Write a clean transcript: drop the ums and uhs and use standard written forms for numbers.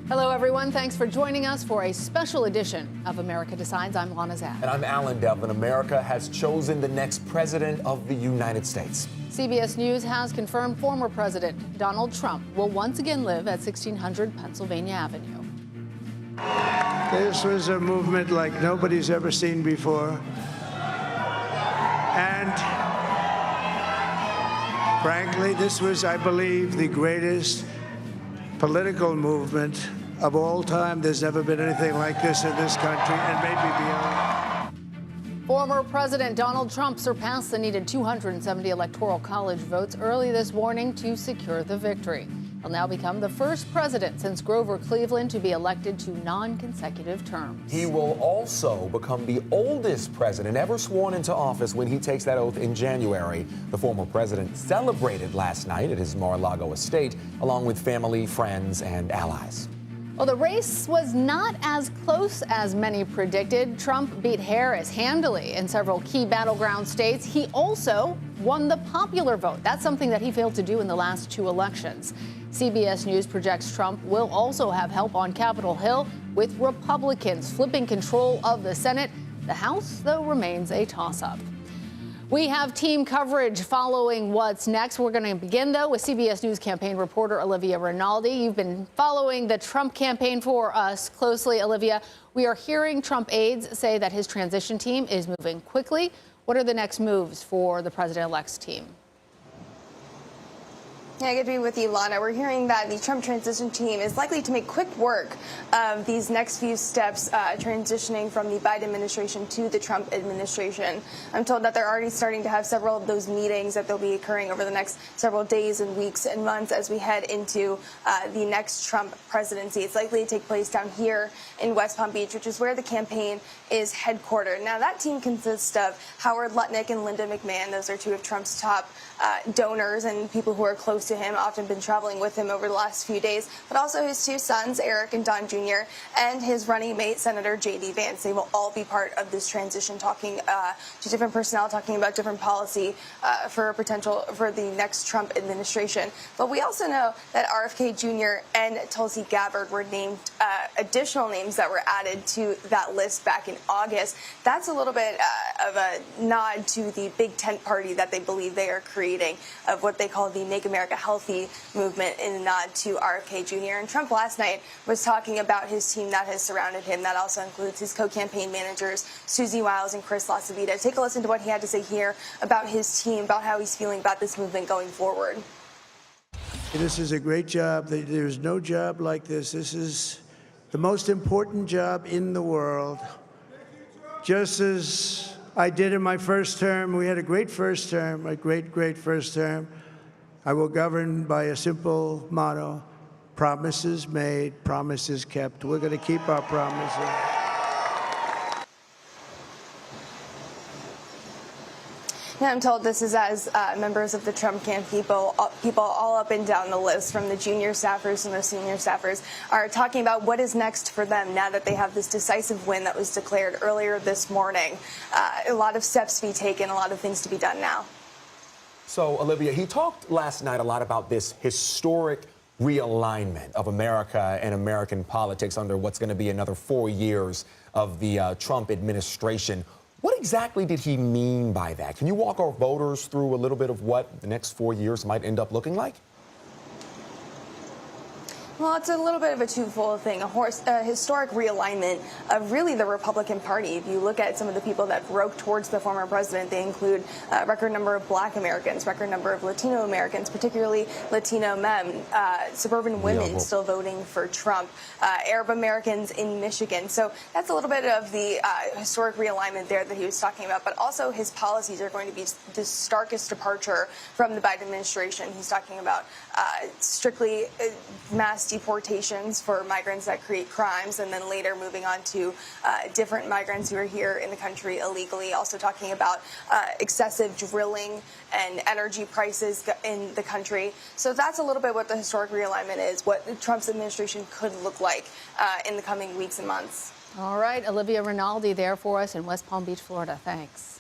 Hello, everyone. Thanks for joining us for a special edition of America Decides. I'm Lana Zapp. And I'm Alan Devlin. America has chosen the next president of the United States. CBS News has confirmed former President Donald Trump will once again live at 1600 Pennsylvania Avenue. This was a movement like nobody's ever seen before. And frankly, this was, I believe, the greatest political movement of all time. There's never been anything like this in this country, and maybe beyond. Former President Donald Trump surpassed the needed 270 Electoral College votes early this morning to secure the victory. He'll now become the first president since Grover Cleveland to be elected to non-consecutive terms. He will also become the oldest president ever sworn into office when he takes that oath in January. The former president celebrated last night at his Mar-a-Lago estate, along with family, friends, and allies. Well, the race was not as close as many predicted. Trump beat Harris handily in several key battleground states. He also won the popular vote. That's something that he failed to do in the last two elections. CBS News projects Trump will also have help on Capitol Hill, with Republicans flipping control of the Senate. The House, though, remains a toss-up. We have team coverage following what's next. We're going to begin, though, with CBS News campaign reporter Olivia Rinaldi. You've been following the Trump campaign for us closely, Olivia. We are hearing Trump aides say that his transition team is moving quickly. What are the next moves for the president-elect's team? Yeah, good to be with you, Lana. We're hearing that the Trump transition team is likely to make quick work of these next few steps transitioning from the Biden administration to the Trump administration. I'm told that they're already starting to have several of those meetings that they'll be occurring over the next several days and weeks and months as we head into the next Trump presidency. It's likely to take place down here in West Palm Beach, which is where the campaign is headquartered. Now, that team consists of Howard Lutnick and Linda McMahon. Those are two of Trump's top donors and people who are close to him, often been traveling with him over the last few days, but also his two sons, Eric and Don Jr., and his running mate, Senator J.D. Vance. They will all be part of this transition, talking to different personnel, talking about different policy for the next Trump administration. But we also know that RFK Jr. and Tulsi Gabbard were named additional names that were added to that list back in August. That's a little bit of a nod to the big tent party that they believe they are creating of what they call the Make America Healthy movement, in a nod to RFK Jr. And Trump last night was talking about his team that has surrounded him. That also includes his co-campaign managers, Susie Wiles and Chris LaCivita. Take a listen to what he had to say here about his team, about how he's feeling about this movement going forward. This is a great job. There's no job like this. This is the most important job in the world. Just as I did in my first term, we had a great first term, a great first term. I will govern by a simple motto: promises made, promises kept. We're going to keep our promises. Now, I'm told this is as members of the Trump camp, people all up and down the list, from the junior staffers and the senior staffers, are talking about what is next for them now that they have this decisive win that was declared earlier this morning. A lot of steps to be taken, a lot of things to be done now. So, Olivia, he talked last night a lot about this historic realignment of America and American politics under what's going to be another 4 years of the Trump administration. What exactly did he mean by that? Can you walk our voters through a little bit of what the next 4 years might end up looking like? Well, it's a little bit of a twofold thing, a historic realignment of really the Republican Party. If you look at some of the people that broke towards the former president, they include a record number of Black Americans, record number of Latino Americans, particularly Latino men, suburban women still voting for Trump, Arab Americans in Michigan. So that's a little bit of the historic realignment there that he was talking about. But also his policies are going to be the starkest departure from the Biden administration. He's talking about strictly mass deportations for migrants that create crimes, and then later moving on to different migrants who are here in the country illegally. Also talking about excessive drilling and energy prices in the country. So that's a little bit what the historic realignment is, what Trump's administration could look like in the coming weeks and months. All right, Olivia Rinaldi there for us in West Palm Beach, Florida. Thanks.